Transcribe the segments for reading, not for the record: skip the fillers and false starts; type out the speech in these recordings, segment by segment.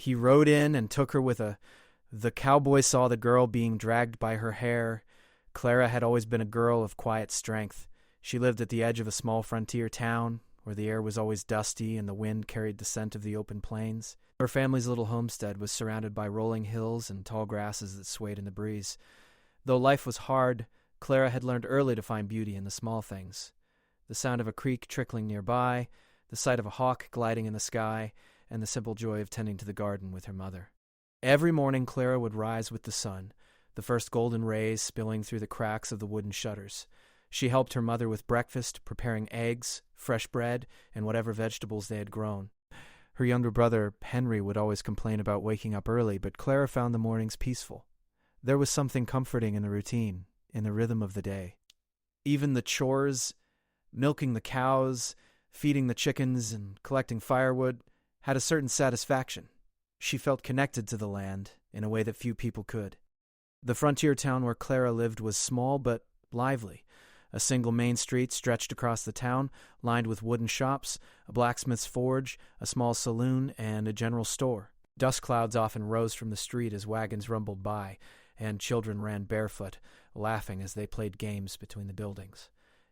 He rode in and took her The cowboy saw the girl being dragged by her hair. Clara had always been a girl of quiet strength. She lived at the edge of a small frontier town, where the air was always dusty and the wind carried the scent of the open plains. Her family's little homestead was surrounded by rolling hills and tall grasses that swayed in the breeze. Though life was hard, Clara had learned early to find beauty in the small things. The sound of a creek trickling nearby, the sight of a hawk gliding in the sky, and the simple joy of tending to the garden with her mother. Every morning Clara would rise with the sun, the first golden rays spilling through the cracks of the wooden shutters. She helped her mother with breakfast, preparing eggs, fresh bread, and whatever vegetables they had grown. Her younger brother, Henry, would always complain about waking up early, but Clara found the mornings peaceful. There was something comforting in the routine, in the rhythm of the day. Even the chores, milking the cows, feeding the chickens, and collecting firewood, had a certain satisfaction. She felt connected to the land in a way that few people could. The frontier town where Clara lived was small but lively. A single main street stretched across the town, lined with wooden shops, a blacksmith's forge, a small saloon, and a general store. Dust clouds often rose from the street as wagons rumbled by, and children ran barefoot, laughing as they played games between the buildings.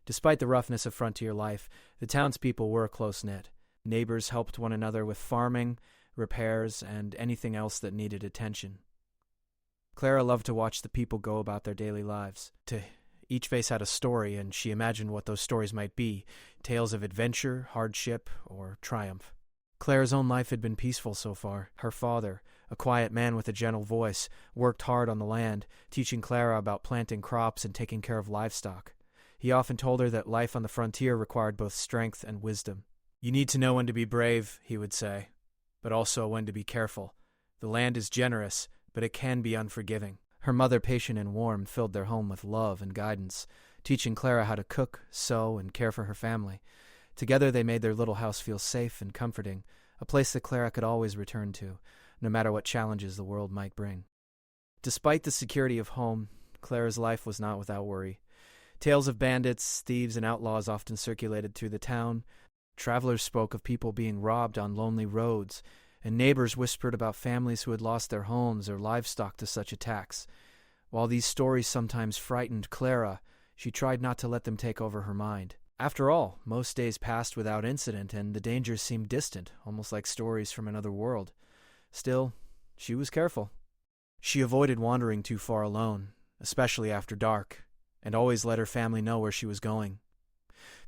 Despite the roughness of frontier life, the townspeople were close-knit. Neighbors helped one another with farming, repairs, and anything else that needed attention. Clara loved to watch the people go about their daily lives. Each face had a story, and she imagined what those stories might be, tales of adventure, hardship, or triumph. Clara's own life had been peaceful so far. Her father, a quiet man with a gentle voice, worked hard on the land, teaching Clara about planting crops and taking care of livestock. He often told her that life on the frontier required both strength and wisdom. "You need to know when to be brave," he would say, "but also when to be careful. The land is generous, but it can be unforgiving." Her mother, patient and warm, filled their home with love and guidance, teaching Clara how to cook, sew, and care for her family. Together they made their little house feel safe and comforting, a place that Clara could always return to, no matter what challenges the world might bring. Despite the security of home, Clara's life was not without worry. Tales of bandits, thieves, and outlaws often circulated through the town. Travelers spoke of people being robbed on lonely roads, and neighbors whispered about families who had lost their homes or livestock to such attacks. While these stories sometimes frightened Clara, she tried not to let them take over her mind. After all, most days passed without incident, and the dangers seemed distant, almost like stories from another world. Still, she was careful. She avoided wandering too far alone, especially after dark, and always let her family know where she was going.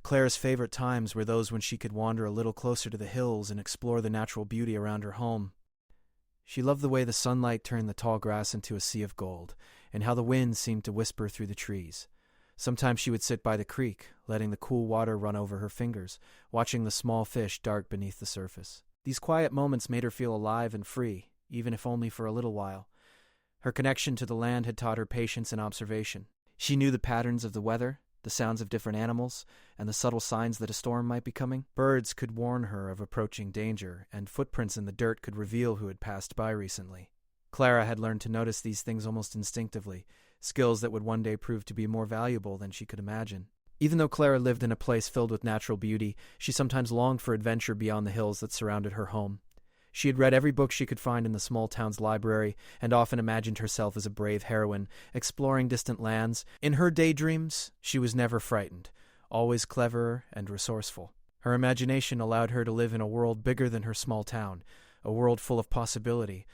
Clara's favorite times were those when she could wander a little closer to the hills and explore the natural beauty around her home. She loved the way the sunlight turned the tall grass into a sea of gold, and how the wind seemed to whisper through the trees. Sometimes she would sit by the creek, letting the cool water run over her fingers, watching the small fish dart beneath the surface. These quiet moments made her feel alive and free, even if only for a little while. Her connection to the land had taught her patience and observation. She knew the patterns of the weather, the sounds of different animals, and the subtle signs that a storm might be coming. Birds could warn her of approaching danger, and footprints in the dirt could reveal who had passed by recently. Clara had learned to notice these things almost instinctively, skills that would one day prove to be more valuable than she could imagine. Even though Clara lived in a place filled with natural beauty, she sometimes longed for adventure beyond the hills that surrounded her home. She had read every book she could find in the small town's library, and often imagined herself as a brave heroine, exploring distant lands. In her daydreams, she was never frightened, always clever and resourceful. Her imagination allowed her to live in a world bigger than her small town, a world full of possibility.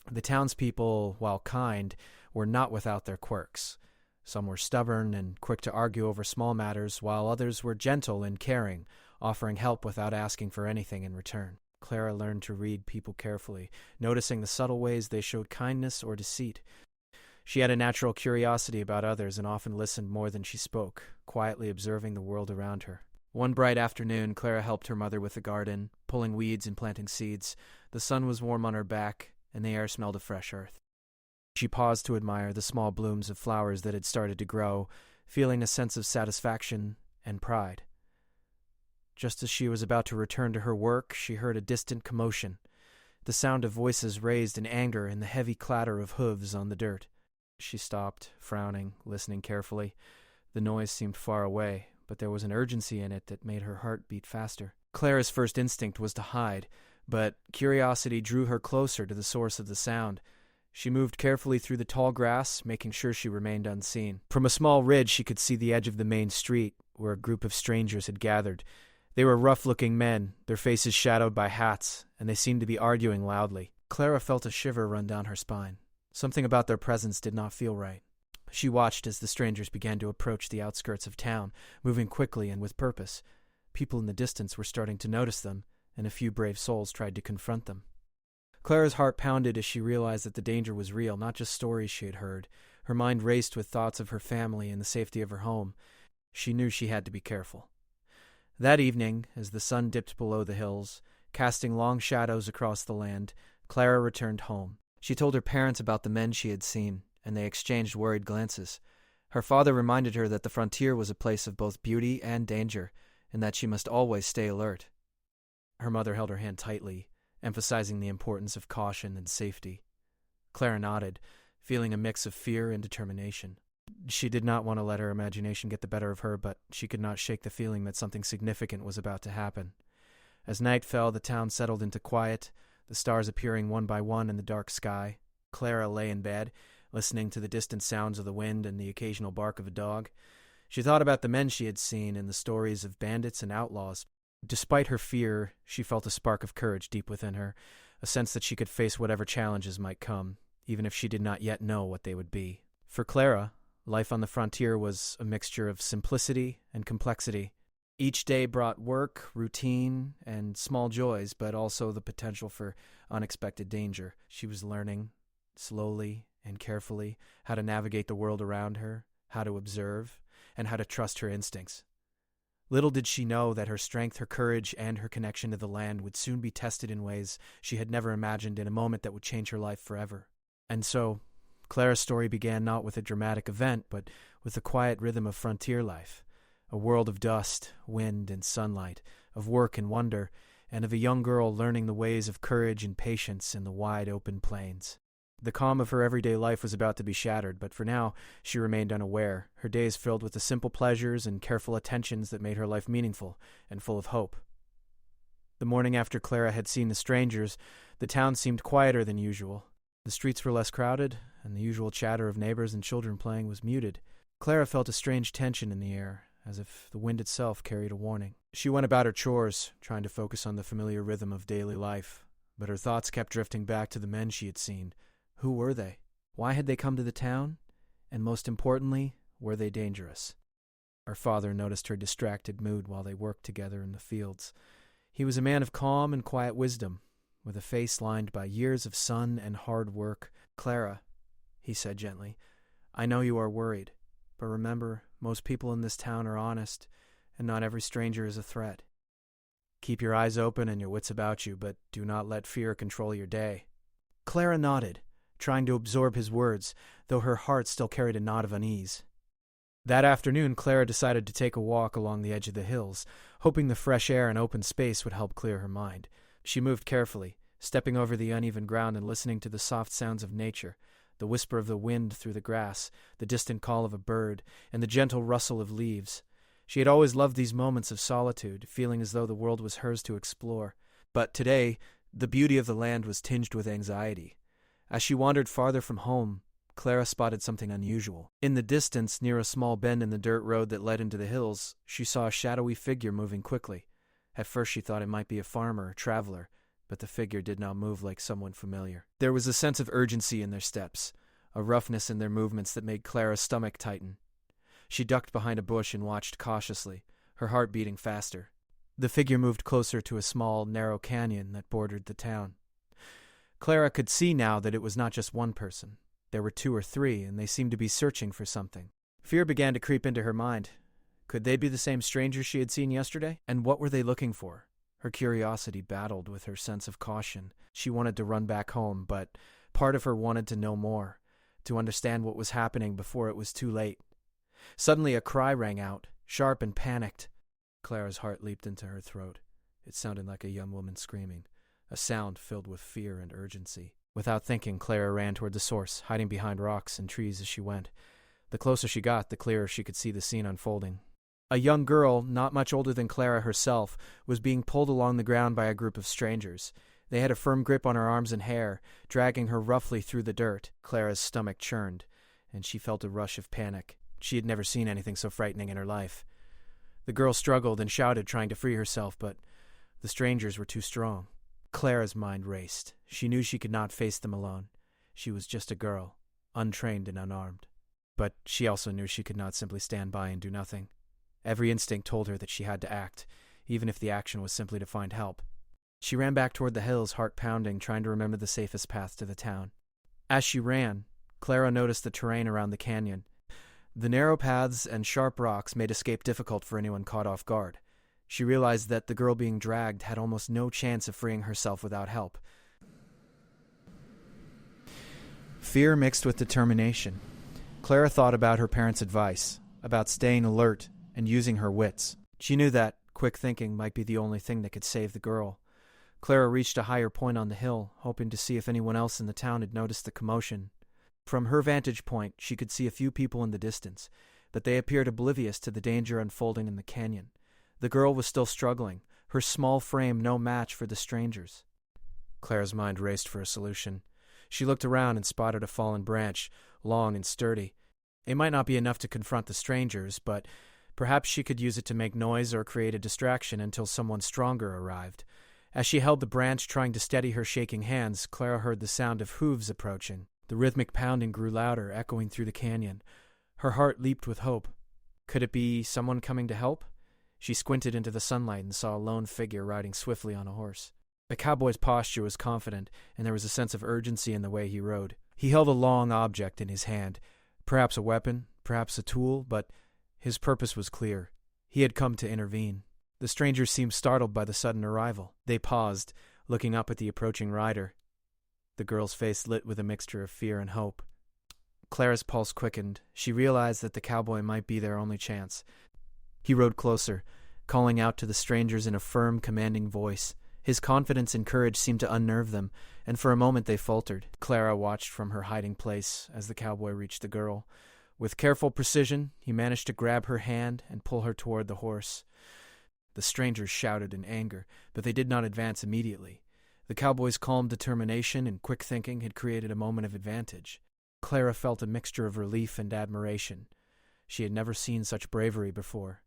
The townspeople, while kind, were not without their quirks. Some were stubborn and quick to argue over small matters, while others were gentle and caring, offering help without asking for anything in return. Clara learned to read people carefully, noticing the subtle ways they showed kindness or deceit. She had a natural curiosity about others and often listened more than she spoke, quietly observing the world around her. One bright afternoon, Clara helped her mother with the garden, pulling weeds and planting seeds. The sun was warm on her back, and the air smelled of fresh earth. She paused to admire the small blooms of flowers that had started to grow, feeling a sense of satisfaction and pride. Just as she was about to return to her work, she heard a distant commotion, the sound of voices raised in anger and the heavy clatter of hooves on the dirt. She stopped, frowning, listening carefully. The noise seemed far away, but there was an urgency in it that made her heart beat faster. Clara's first instinct was to hide, but curiosity drew her closer to the source of the sound. She moved carefully through the tall grass, making sure she remained unseen. From a small ridge, she could see the edge of the main street, where a group of strangers had gathered. They were rough-looking men, their faces shadowed by hats, and they seemed to be arguing loudly. Clara felt a shiver run down her spine. Something about their presence did not feel right. She watched as the strangers began to approach the outskirts of town, moving quickly and with purpose. People in the distance were starting to notice them, and a few brave souls tried to confront them. Clara's heart pounded as she realized that the danger was real, not just stories she had heard. Her mind raced with thoughts of her family and the safety of her home. She knew she had to be careful. That evening, as the sun dipped below the hills, casting long shadows across the land, Clara returned home. She told her parents about the men she had seen, and they exchanged worried glances. Her father reminded her that the frontier was a place of both beauty and danger, and that she must always stay alert. Her mother held her hand tightly, emphasizing the importance of caution and safety. Clara nodded, feeling a mix of fear and determination. She did not want to let her imagination get the better of her, but she could not shake the feeling that something significant was about to happen. As night fell, the town settled into quiet, the stars appearing one by one in the dark sky. Clara lay in bed, listening to the distant sounds of the wind and the occasional bark of a dog. She thought about the men she had seen and the stories of bandits and outlaws. Despite her fear, she felt a spark of courage deep within her, a sense that she could face whatever challenges might come, even if she did not yet know what they would be. For Clara, life on the frontier was a mixture of simplicity and complexity. Each day brought work, routine, and small joys, but also the potential for unexpected danger. She was learning, slowly and carefully, how to navigate the world around her, how to observe, and how to trust her instincts. Little did she know that her strength, her courage, and her connection to the land would soon be tested in ways she had never imagined, in a moment that would change her life forever. And so, Clara's story began not with a dramatic event, but with the quiet rhythm of frontier life. A world of dust, wind, and sunlight, of work and wonder, and of a young girl learning the ways of courage and patience in the wide open plains. The calm of her everyday life was about to be shattered, but for now she remained unaware, her days filled with the simple pleasures and careful attentions that made her life meaningful and full of hope. The morning after Clara had seen the strangers, the town seemed quieter than usual. The streets were less crowded, and the usual chatter of neighbors and children playing was muted. Clara felt a strange tension in the air, as if the wind itself carried a warning. She went about her chores, trying to focus on the familiar rhythm of daily life, but her thoughts kept drifting back to the men she had seen. Who were they? Why had they come to the town? And most importantly, were they dangerous? Her father noticed her distracted mood while they worked together in the fields. He was a man of calm and quiet wisdom, with a face lined by years of sun and hard work. "Clara," he said gently, "I know you are worried, but remember, most people in this town are honest, and not every stranger is a threat. Keep your eyes open and your wits about you, but do not let fear control your day." Clara nodded, trying to absorb his words, though her heart still carried a knot of unease. That afternoon, Clara decided to take a walk along the edge of the hills, hoping the fresh air and open space would help clear her mind. She moved carefully, stepping over the uneven ground and listening to the soft sounds of nature, the whisper of the wind through the grass, the distant call of a bird, and the gentle rustle of leaves. She had always loved these moments of solitude, feeling as though the world was hers to explore. But today, the beauty of the land was tinged with anxiety. As she wandered farther from home, Clara spotted something unusual. In the distance, near a small bend in the dirt road that led into the hills, she saw a shadowy figure moving quickly. At first she thought it might be a farmer or traveler, but the figure did not move like someone familiar. There was a sense of urgency in their steps, a roughness in their movements that made Clara's stomach tighten. She ducked behind a bush and watched cautiously, her heart beating faster. The figure moved closer to a small, narrow canyon that bordered the town. Clara could see now that it was not just one person. There were 2 or 3, and they seemed to be searching for something. Fear began to creep into her mind. Could they be the same strangers she had seen yesterday? And what were they looking for? Her curiosity battled with her sense of caution. She wanted to run back home, but part of her wanted to know more, to understand what was happening before it was too late. Suddenly a cry rang out, sharp and panicked. Clara's heart leaped into her throat. It sounded like a young woman screaming, a sound filled with fear and urgency. Without thinking, Clara ran toward the source, hiding behind rocks and trees as she went. The closer she got, the clearer she could see the scene unfolding. A young girl, not much older than Clara herself, was being pulled along the ground by a group of strangers. They had a firm grip on her arms and hair, dragging her roughly through the dirt. Clara's stomach churned, and she felt a rush of panic. She had never seen anything so frightening in her life. The girl struggled and shouted, trying to free herself, but the strangers were too strong. Clara's mind raced. She knew she could not face them alone. She was just a girl, untrained and unarmed. But she also knew she could not simply stand by and do nothing. Every instinct told her that she had to act, even if the action was simply to find help. She ran back toward the hills, heart pounding, trying to remember the safest path to the town. As she ran, Clara noticed the terrain around the canyon. The narrow paths and sharp rocks made escape difficult for anyone caught off guard. She realized that the girl being dragged had almost no chance of freeing herself without help. Fear mixed with determination. Clara thought about her parents' advice, about staying alert and using her wits. She knew that quick thinking might be the only thing that could save the girl. Clara reached a higher point on the hill, hoping to see if anyone else in the town had noticed the commotion. From her vantage point, she could see a few people in the distance, but they appeared oblivious to the danger unfolding in the canyon. The girl was still struggling, her small frame no match for the strangers. Clara's mind raced for a solution. She looked around and spotted a fallen branch, long and sturdy. It might not be enough to confront the strangers, but perhaps she could use it to make noise or create a distraction until someone stronger arrived. As she held the branch, trying to steady her shaking hands, Clara heard the sound of hooves approaching. The rhythmic pounding grew louder, echoing through the canyon. Her heart leaped with hope. Could it be someone coming to help? She squinted into the sunlight and saw a lone figure riding swiftly on a horse. The cowboy's posture was confident, and there was a sense of urgency in the way he rode. He held a long object in his hand, perhaps a weapon, perhaps a tool, but his purpose was clear. He had come to intervene. The strangers seemed startled by the sudden arrival. They paused, looking up at the approaching rider. The girl's face lit with a mixture of fear and hope. Clara's pulse quickened. She realized that the cowboy might be their only chance. He rode closer, calling out to the strangers in a firm, commanding voice. His confidence and courage seemed to unnerve them, and for a moment they faltered. Clara watched from her hiding place as the cowboy reached the girl. With careful precision, he managed to grab her hand and pull her toward the horse. The strangers shouted in anger, but they did not advance immediately. The cowboy's calm determination and quick thinking had created a moment of advantage. Clara felt a mixture of relief and admiration. She had never seen such bravery before.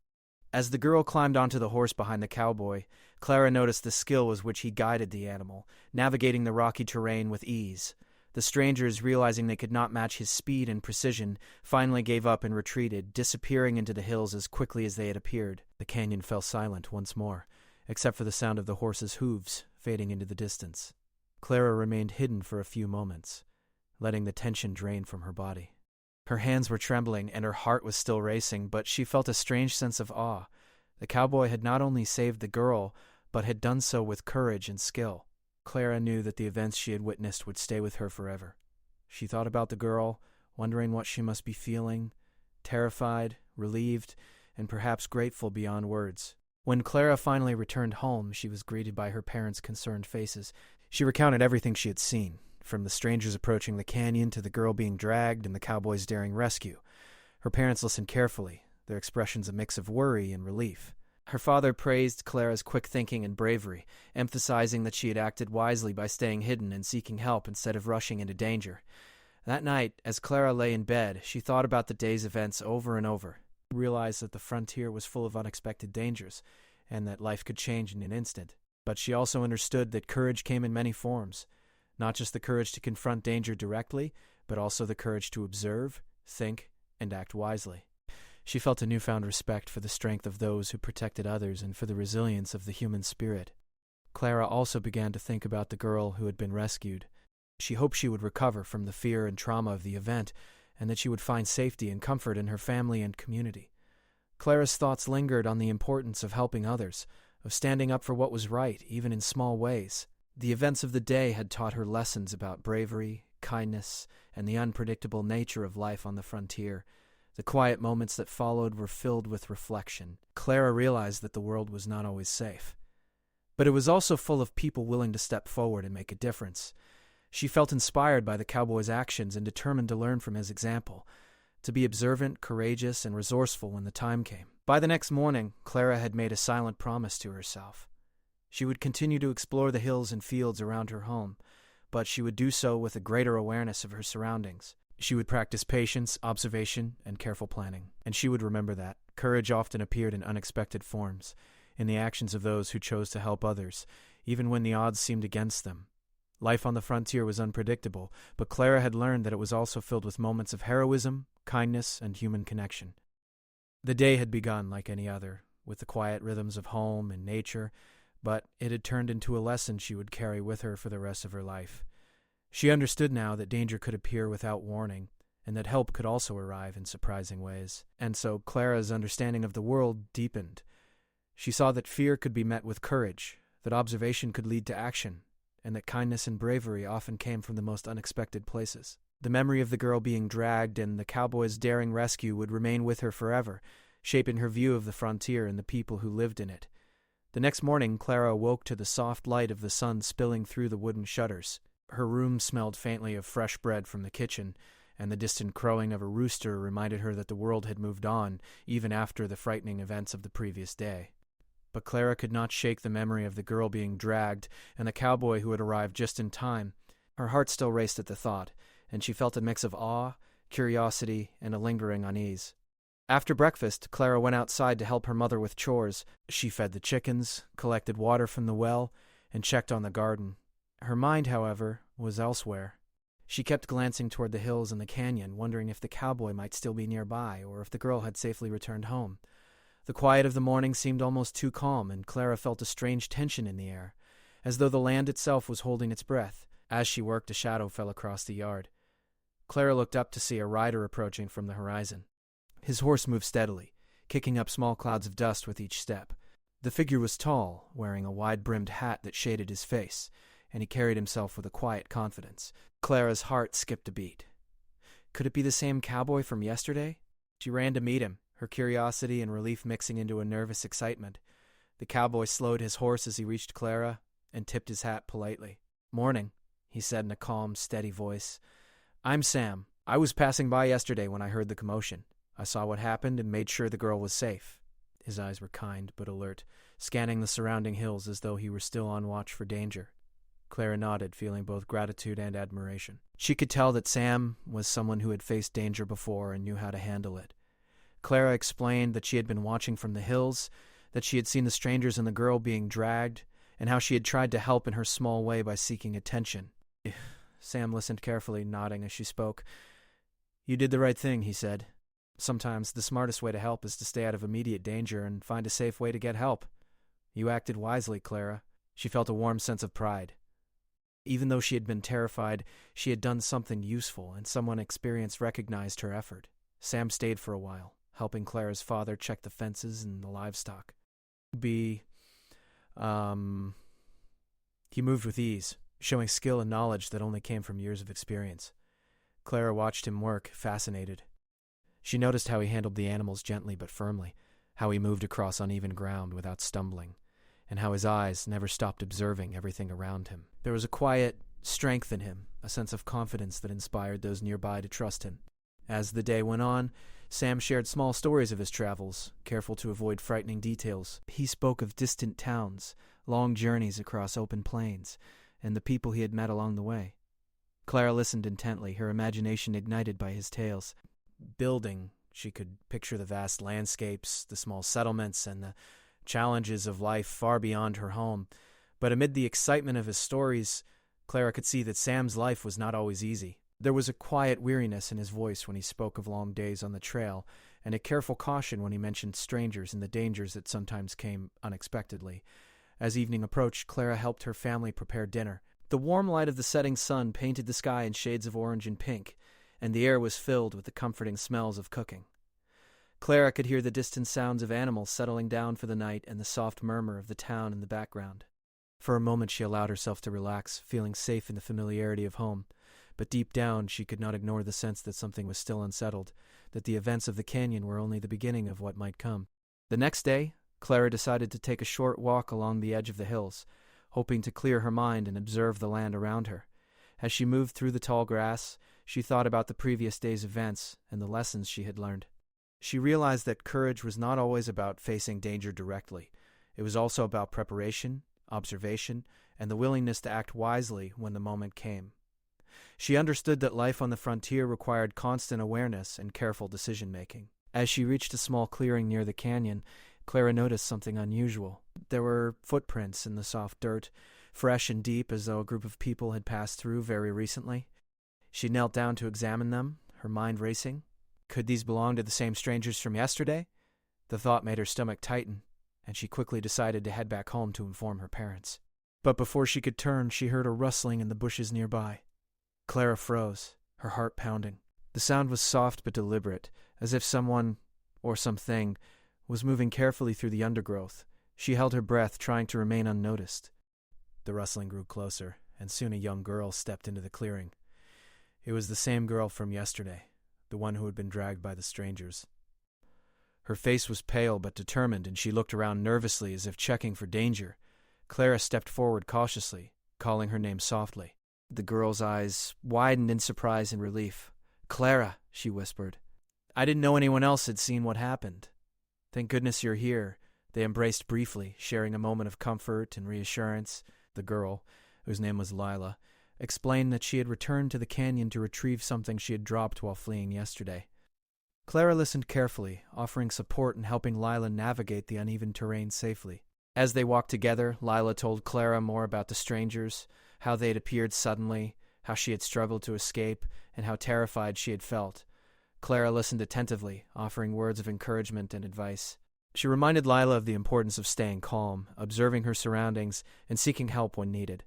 As the girl climbed onto the horse behind the cowboy, Clara noticed the skill with which he guided the animal, navigating the rocky terrain with ease. The strangers, realizing they could not match his speed and precision, finally gave up and retreated, disappearing into the hills as quickly as they had appeared. The canyon fell silent once more, except for the sound of the horse's hooves fading into the distance. Clara remained hidden for a few moments, letting the tension drain from her body. Her hands were trembling and her heart was still racing, but she felt a strange sense of awe. The cowboy had not only saved the girl, but had done so with courage and skill. Clara knew that the events she had witnessed would stay with her forever. She thought about the girl, wondering what she must be feeling, terrified, relieved, and perhaps grateful beyond words. When Clara finally returned home, she was greeted by her parents' concerned faces. She recounted everything she had seen, from the strangers approaching the canyon to the girl being dragged and the cowboy's daring rescue. Her parents listened carefully, their expressions a mix of worry and relief. Her father praised Clara's quick thinking and bravery, emphasizing that she had acted wisely by staying hidden and seeking help instead of rushing into danger. That night, as Clara lay in bed, she thought about the day's events over and over, realized that the frontier was full of unexpected dangers, and that life could change in an instant. But she also understood that courage came in many forms, not just the courage to confront danger directly, but also the courage to observe, think, and act wisely. She felt a newfound respect for the strength of those who protected others and for the resilience of the human spirit. Clara also began to think about the girl who had been rescued. She hoped she would recover from the fear and trauma of the event, and that she would find safety and comfort in her family and community. Clara's thoughts lingered on the importance of helping others, of standing up for what was right, even in small ways. The events of the day had taught her lessons about bravery, kindness, and the unpredictable nature of life on the frontier. The quiet moments that followed were filled with reflection. Clara realized that the world was not always safe, but it was also full of people willing to step forward and make a difference. She felt inspired by the cowboy's actions and determined to learn from his example, to be observant, courageous, and resourceful when the time came. By the next morning, Clara had made a silent promise to herself. She would continue to explore the hills and fields around her home, but she would do so with a greater awareness of her surroundings. She would practice patience, observation, and careful planning, and she would remember that courage often appeared in unexpected forms, in the actions of those who chose to help others, even when the odds seemed against them. Life on the frontier was unpredictable, but Clara had learned that it was also filled with moments of heroism, kindness, and human connection. The day had begun like any other, with the quiet rhythms of home and nature, but it had turned into a lesson she would carry with her for the rest of her life. She understood now that danger could appear without warning, and that help could also arrive in surprising ways. And so Clara's understanding of the world deepened. She saw that fear could be met with courage, that observation could lead to action, and that kindness and bravery often came from the most unexpected places. The memory of the girl being dragged and the cowboys' daring rescue would remain with her forever, shaping her view of the frontier and the people who lived in it. The next morning, Clara awoke to the soft light of the sun spilling through the wooden shutters. Her room smelled faintly of fresh bread from the kitchen, and the distant crowing of a rooster reminded her that the world had moved on, even after the frightening events of the previous day. But Clara could not shake the memory of the girl being dragged and the cowboy who had arrived just in time. Her heart still raced at the thought, and she felt a mix of awe, curiosity, and a lingering unease. After breakfast, Clara went outside to help her mother with chores. She fed the chickens, collected water from the well, and checked on the garden. Her mind, however, was elsewhere. She kept glancing toward the hills and the canyon, wondering if the cowboy might still be nearby or if the girl had safely returned home. The quiet of the morning seemed almost too calm, and Clara felt a strange tension in the air, as though the land itself was holding its breath. As she worked, a shadow fell across the yard. Clara looked up to see a rider approaching from the horizon. His horse moved steadily, kicking up small clouds of dust with each step. The figure was tall, wearing a wide-brimmed hat that shaded his face, and he carried himself with a quiet confidence. Clara's heart skipped a beat. Could it be the same cowboy from yesterday? She ran to meet him, her curiosity and relief mixing into a nervous excitement. The cowboy slowed his horse as he reached Clara and tipped his hat politely. "Morning," he said in a calm, steady voice. "I'm Sam. I was passing by yesterday when I heard the commotion. I saw what happened and made sure the girl was safe." His eyes were kind but alert, scanning the surrounding hills as though he were still on watch for danger. Clara nodded, feeling both gratitude and admiration. She could tell that Sam was someone who had faced danger before and knew how to handle it. Clara explained that she had been watching from the hills, that she had seen the strangers and the girl being dragged, and how she had tried to help in her small way by seeking attention. Sam listened carefully, nodding as she spoke. "You did the right thing," he said. "Sometimes the smartest way to help is to stay out of immediate danger and find a safe way to get help. You acted wisely, Clara." She felt a warm sense of pride. Even though she had been terrified, she had done something useful, and someone experienced recognized her effort. Sam stayed for a while, helping Clara's father check the fences and the livestock. He moved with ease, showing skill and knowledge that only came from years of experience. Clara watched him work, fascinated. She noticed how he handled the animals gently but firmly, how he moved across uneven ground without stumbling, and how his eyes never stopped observing everything around him. There was a quiet strength in him, a sense of confidence that inspired those nearby to trust him. As the day went on, Sam shared small stories of his travels, careful to avoid frightening details. He spoke of distant towns, long journeys across open plains, and the people he had met along the way. Clara listened intently, her imagination ignited by his tales. Building, she could picture the vast landscapes, the small settlements, and the challenges of life far beyond her home. But amid the excitement of his stories, Clara could see that Sam's life was not always easy. There was a quiet weariness in his voice when he spoke of long days on the trail, and a careful caution when he mentioned strangers and the dangers that sometimes came unexpectedly. As evening approached, Clara helped her family prepare dinner. The warm light of the setting sun painted the sky in shades of orange and pink, and the air was filled with the comforting smells of cooking. Clara could hear the distant sounds of animals settling down for the night and the soft murmur of the town in the background. For a moment she allowed herself to relax, feeling safe in the familiarity of home. But deep down she could not ignore the sense that something was still unsettled, that the events of the canyon were only the beginning of what might come. The next day, Clara decided to take a short walk along the edge of the hills, hoping to clear her mind and observe the land around her. As she moved through the tall grass, she thought about the previous day's events and the lessons she had learned. She realized that courage was not always about facing danger directly. It was also about preparation, observation, and the willingness to act wisely when the moment came. She understood that life on the frontier required constant awareness and careful decision-making. As she reached a small clearing near the canyon, Clara noticed something unusual. There were footprints in the soft dirt, fresh and deep as though a group of people had passed through very recently. She knelt down to examine them, her mind racing. Could these belong to the same strangers from yesterday? The thought made her stomach tighten, and she quickly decided to head back home to inform her parents. But before she could turn, she heard a rustling in the bushes nearby. Clara froze, her heart pounding. The sound was soft but deliberate, as if someone, or something, was moving carefully through the undergrowth. She held her breath, trying to remain unnoticed. The rustling grew closer, and soon a young girl stepped into the clearing. It was the same girl from yesterday, the one who had been dragged by the strangers. Her face was pale but determined, and she looked around nervously as if checking for danger. Clara stepped forward cautiously, calling her name softly. The girl's eyes widened in surprise and relief. "Clara," she whispered. "I didn't know anyone else had seen what happened." "Thank goodness you're here." They embraced briefly, sharing a moment of comfort and reassurance. The girl, whose name was Lila, explained that she had returned to the canyon to retrieve something she had dropped while fleeing yesterday. Clara listened carefully, offering support and helping Lila navigate the uneven terrain safely. As they walked together, Lila told Clara more about the strangers, how they had appeared suddenly, how she had struggled to escape, and how terrified she had felt. Clara listened attentively, offering words of encouragement and advice. She reminded Lila of the importance of staying calm, observing her surroundings, and seeking help when needed.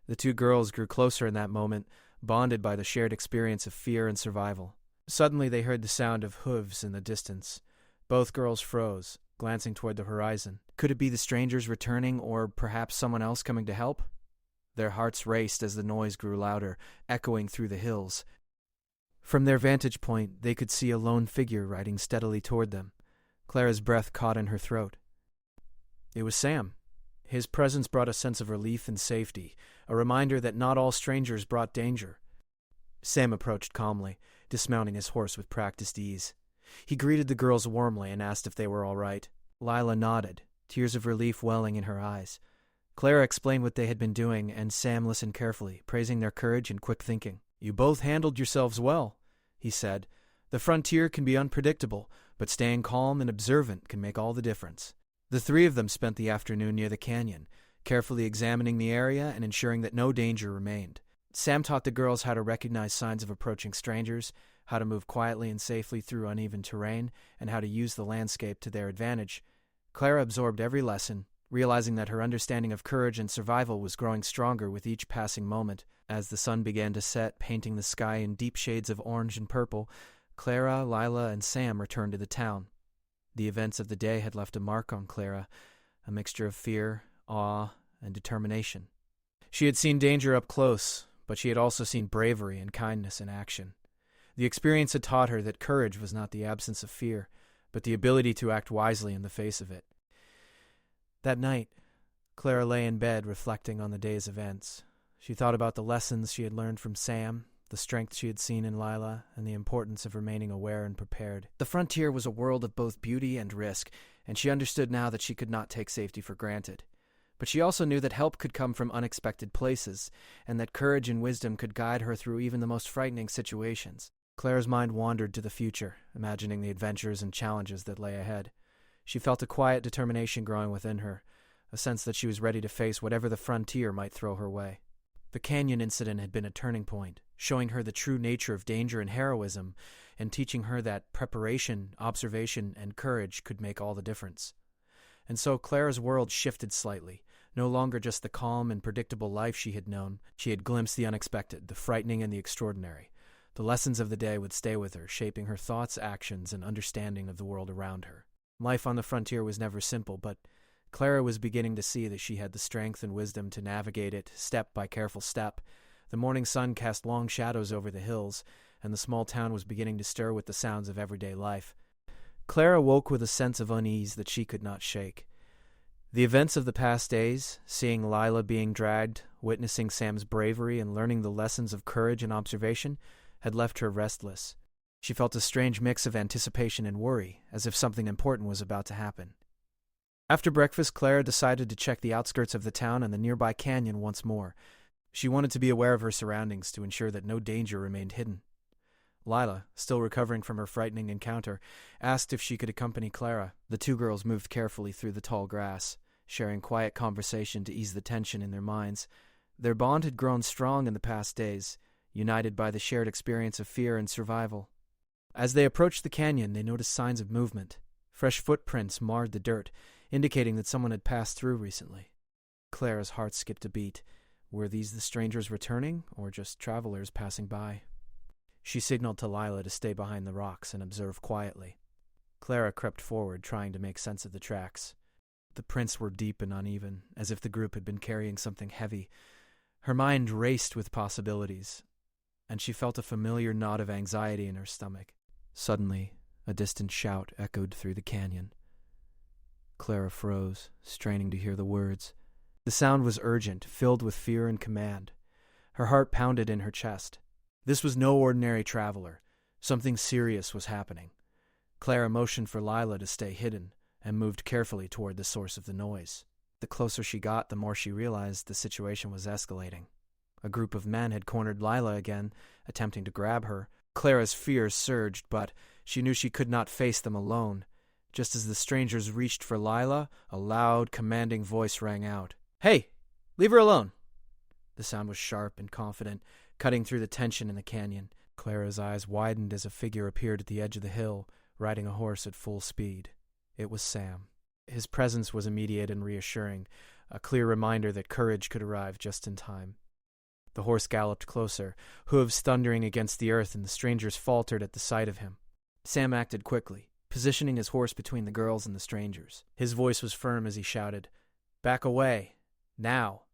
The two girls grew closer in that moment, bonded by the shared experience of fear and survival. Suddenly they heard the sound of hooves in the distance. Both girls froze, glancing toward the horizon. Could it be the strangers returning, or perhaps someone else coming to help? Their hearts raced as the noise grew louder, echoing through the hills. From their vantage point, they could see a lone figure riding steadily toward them. Clara's breath caught in her throat. It was Sam. His presence brought a sense of relief and safety, a reminder that not all strangers brought danger. Sam approached calmly, dismounting his horse with practiced ease. He greeted the girls warmly and asked if they were all right. Lila nodded, tears of relief welling in her eyes. Clara explained what they had been doing, and Sam listened carefully, praising their courage and quick thinking. "You both handled yourselves well," he said. "The frontier can be unpredictable, but staying calm and observant can make all the difference." The three of them spent the afternoon near the canyon, carefully examining the area and ensuring that no danger remained. Sam taught the girls how to recognize signs of approaching strangers, how to move quietly and safely through uneven terrain, and how to use the landscape to their advantage. Clara absorbed every lesson, realizing that her understanding of courage and survival was growing stronger with each passing moment. As the sun began to set, painting the sky in deep shades of orange and purple, Clara, Lila, and Sam returned to the town. The events of the day had left a mark on Clara, a mixture of fear, awe, and determination. She had seen danger up close, but she had also seen bravery and kindness in action. The experience had taught her that courage was not the absence of fear, but the ability to act wisely in the face of it. That night, Clara lay in bed reflecting on the day's events. She thought about the lessons she had learned from Sam, the strength she had seen in Lila, and the importance of remaining aware and prepared. The frontier was a world of both beauty and risk, and she understood now that she could not take safety for granted. But she also knew that help could come from unexpected places, and that courage and wisdom could guide her through even the most frightening situations. Clara's mind wandered to the future, imagining the adventures and challenges that lay ahead. She felt a quiet determination growing within her, a sense that she was ready to face whatever the frontier might throw her way. The canyon incident had been a turning point, showing her the true nature of danger and heroism, and teaching her that preparation, observation, and courage could make all the difference. And so Clara's world shifted slightly. No longer just the calm and predictable life she had known, she had glimpsed the unexpected, the frightening, and the extraordinary. The lessons of the day would stay with her, shaping her thoughts, actions, and understanding of the world around her. Life on the frontier was never simple, but Clara was beginning to see that she had the strength and wisdom to navigate it step by careful step. The morning sun cast long shadows over the hills, and the small town was beginning to stir with the sounds of everyday life. Clara woke with a sense of unease that she could not shake. The events of the past days, seeing Lila being dragged, witnessing Sam's bravery, and learning the lessons of courage and observation, had left her restless. She felt a strange mix of anticipation and worry, as if something important was about to happen. After breakfast, Clara decided to check the outskirts of the town and the nearby canyon once more. She wanted to be aware of her surroundings to ensure that no danger remained hidden. Lila, still recovering from her frightening encounter, asked if she could accompany Clara. The two girls moved carefully through the tall grass, sharing quiet conversation to ease the tension in their minds. Their bond had grown strong in the past days, united by the shared experience of fear and survival. As they approached the canyon, they noticed signs of movement. Fresh footprints marred the dirt, indicating that someone had passed through recently. Clara's heart skipped a beat. Were these the strangers returning, or just travelers passing by? She signaled to Lila to stay behind the rocks and observe quietly. Clara crept forward, trying to make sense of the tracks. The prints were deep and uneven, as if the group had been carrying something heavy. Her mind raced with possibilities, and she felt a familiar knot of anxiety in her stomach. Suddenly, a distant shout echoed through the canyon. Clara froze, straining to hear the words. The sound was urgent, filled with fear and command. Her heart pounded in her chest. This was no ordinary traveler. Something serious was happening. Clara motioned for Lila to stay hidden and moved carefully toward the source of the noise. The closer she got, the more she realized the situation was escalating. A group of men had cornered Lila again, attempting to grab her. Clara's fears surged, but she knew she could not face them alone. Just as the strangers reached for Lila, a loud, commanding voice rang out. "Hey, leave her alone!" The sound was sharp and confident, cutting through the tension in the canyon. Clara's eyes widened as a figure appeared at the edge of the hill, riding a horse at full speed. It was Sam. His presence was immediate and reassuring, a clear reminder that courage could arrive just in time. The horse galloped closer, hooves thundering against the earth, and the strangers faltered at the sight of him. Sam acted quickly, positioning his horse between the girls and the strangers. His voice was firm as he shouted, "Back away! Now!"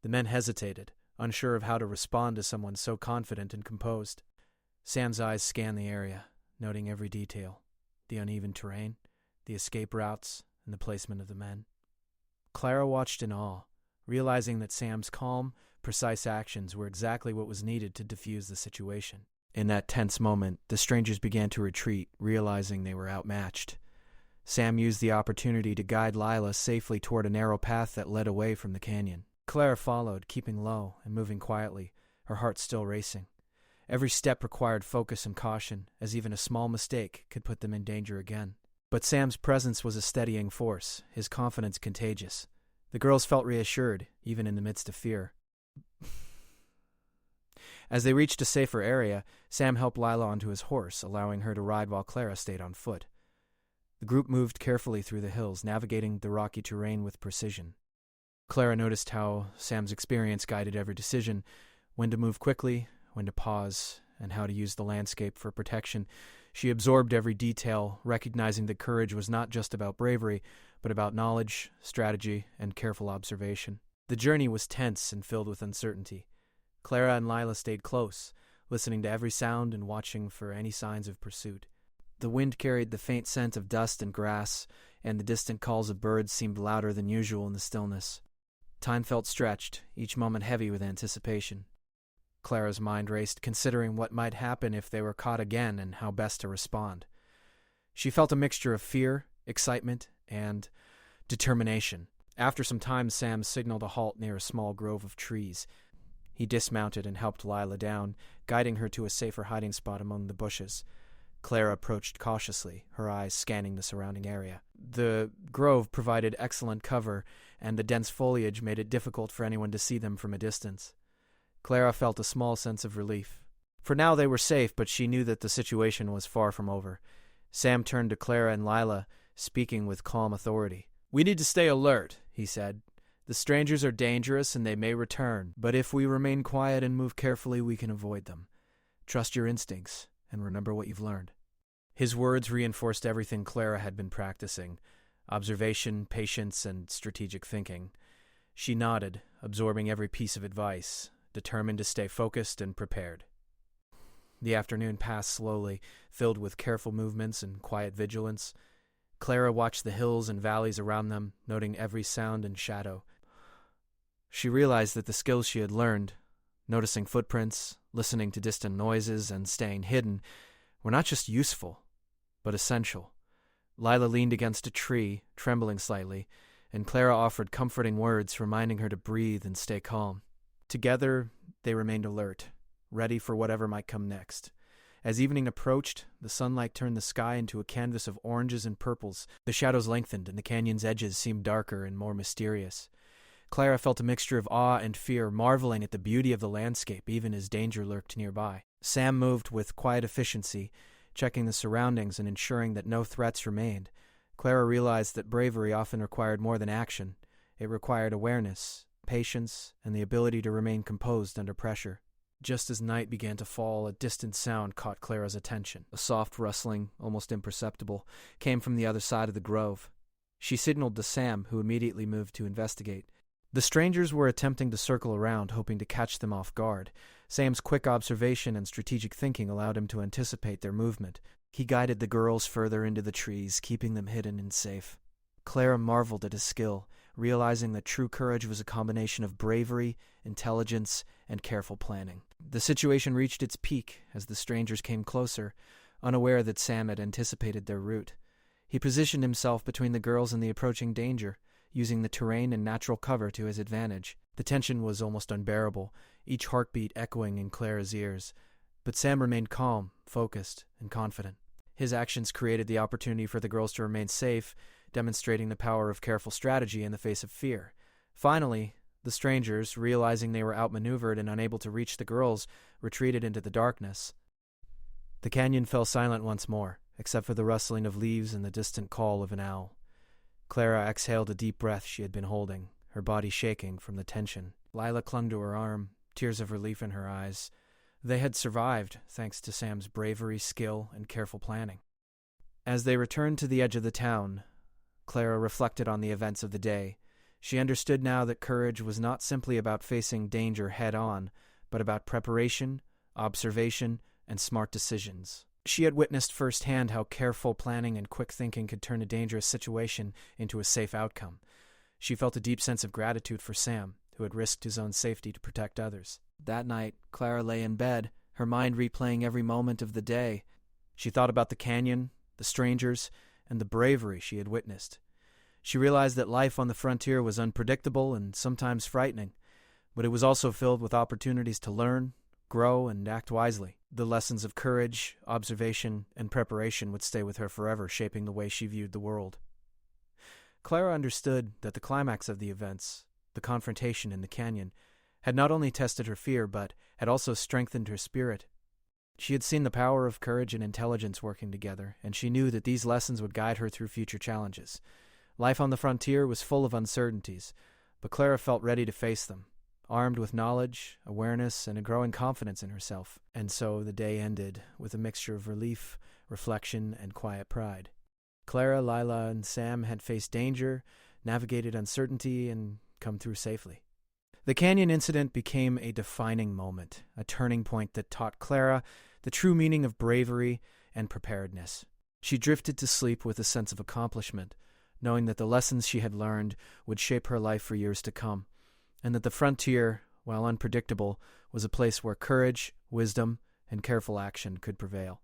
The men hesitated, unsure of how to respond to someone so confident and composed. Sam's eyes scanned the area, noting every detail: the uneven terrain, the escape routes, and the placement of the men. Clara watched in awe, realizing that Sam's calm, precise actions were exactly what was needed to defuse the situation. In that tense moment, the strangers began to retreat, realizing they were outmatched. Sam used the opportunity to guide Lila safely toward a narrow path that led away from the canyon. Clara followed, keeping low and moving quietly, her heart still racing. Every step required focus and caution, as even a small mistake could put them in danger again. But Sam's presence was a steadying force, his confidence contagious. The girls felt reassured, even in the midst of fear. As they reached a safer area, Sam helped Lila onto his horse, allowing her to ride while Clara stayed on foot. The group moved carefully through the hills, navigating the rocky terrain with precision. Clara noticed how Sam's experience guided every decision, when to move quickly, when to pause, and how to use the landscape for protection. She absorbed every detail, recognizing that courage was not just about bravery, but about knowledge, strategy, and careful observation. The journey was tense and filled with uncertainty. Clara and Lila stayed close, listening to every sound and watching for any signs of pursuit. The wind carried the faint scent of dust and grass, and the distant calls of birds seemed louder than usual in the stillness. Time felt stretched, each moment heavy with anticipation. Clara's mind raced, considering what might happen if they were caught again and how best to respond. She felt a mixture of fear, excitement, and determination. After some time, Sam signaled a halt near a small grove of trees. He dismounted and helped Lila down, guiding her to a safer hiding spot among the bushes. Clara approached cautiously, her eyes scanning the surrounding area. The grove provided excellent cover, and the dense foliage made it difficult for anyone to see them from a distance. Clara felt a small sense of relief. For now they were safe, but she knew that the situation was far from over. Sam turned to Clara and Lila, speaking with calm authority. "We need to stay alert," he said. "The strangers are dangerous and they may return, but if we remain quiet and move carefully, we can avoid them. Trust your instincts and remember what you've learned." His words reinforced everything Clara had been practicing: observation, patience, and strategic thinking. She nodded, absorbing every piece of advice, determined to stay focused and prepared. The afternoon passed slowly, filled with careful movements and quiet vigilance. Clara watched the hills and valleys around them, noting every sound and shadow. She realized that the skills she had learned, noticing footprints, listening to distant noises, and staying hidden, were not just useful, but essential. Lila leaned against a tree, trembling slightly, and Clara offered comforting words, reminding her to breathe and stay calm. Together, they remained alert, ready for whatever might come next. As evening approached, the sunlight turned the sky into a canvas of oranges and purples. The shadows lengthened, and the canyon's edges seemed darker and more mysterious. Clara felt a mixture of awe and fear, marveling at the beauty of the landscape, even as danger lurked nearby. Sam moved with quiet efficiency, checking the surroundings and ensuring that no threats remained. Clara realized that bravery often required more than action. It required awareness, patience, and the ability to remain composed under pressure. Just as night began to fall, a distant sound caught Clara's attention. A soft rustling, almost imperceptible, came from the other side of the grove. She signaled to Sam, who immediately moved to investigate. The strangers were attempting to circle around, hoping to catch them off guard. Sam's quick observation and strategic thinking allowed him to anticipate their movement. He guided the girls further into the trees, keeping them hidden and safe. Clara marveled at his skill, realizing that true courage was a combination of bravery, intelligence, and careful planning. The situation reached its peak as the strangers came closer, unaware that Sam had anticipated their route. He positioned himself between the girls and the approaching danger, using the terrain and natural cover to his advantage. The tension was almost unbearable, each heartbeat echoing in Clara's ears. But Sam remained calm, focused, and confident. His actions created the opportunity for the girls to remain safe, demonstrating the power of careful strategy in the face of fear. Finally, the strangers, realizing they were outmaneuvered and unable to reach the girls, retreated into the darkness. The canyon fell silent once more, except for the rustling of leaves and the distant call of an owl. Clara exhaled a deep breath she had been holding, her body shaking from the tension. Lila clung to her arm, tears of relief in her eyes. They had survived, thanks to Sam's bravery, skill, and careful planning. As they returned to the edge of the town, Clara reflected on the events of the day. She understood now that courage was not simply about facing danger head-on, but about preparation, observation, and smart decisions. She had witnessed firsthand how careful planning and quick thinking could turn a dangerous situation into a safe outcome. She felt a deep sense of gratitude for Sam, who had risked his own safety to protect others. That night, Clara lay in bed, her mind replaying every moment of the day. She thought about the canyon, the strangers, and the bravery she had witnessed. She realized that life on the frontier was unpredictable and sometimes frightening, but it was also filled with opportunities to learn, grow, and act wisely. The lessons of courage, observation, and preparation would stay with her forever, shaping the way she viewed the world. Clara understood that the climax of the events, the confrontation in the canyon, had not only tested her fear, but had also strengthened her spirit. She had seen the power of courage and intelligence working together, and she knew that these lessons would guide her through future challenges. Life on the frontier was full of uncertainties, but Clara felt ready to face them, armed with knowledge, awareness, and a growing confidence in herself. And so the day ended with a mixture of relief, reflection, and quiet pride. Clara, Lila, and Sam had faced danger, navigated uncertainty, and come through safely. The canyon incident became a defining moment, a turning point that taught Clara the true meaning of bravery and preparedness. She drifted to sleep with a sense of accomplishment, knowing that the lessons she had learned would shape her life for years to come, and that the frontier, while unpredictable, was a place where courage, wisdom, and careful action could prevail.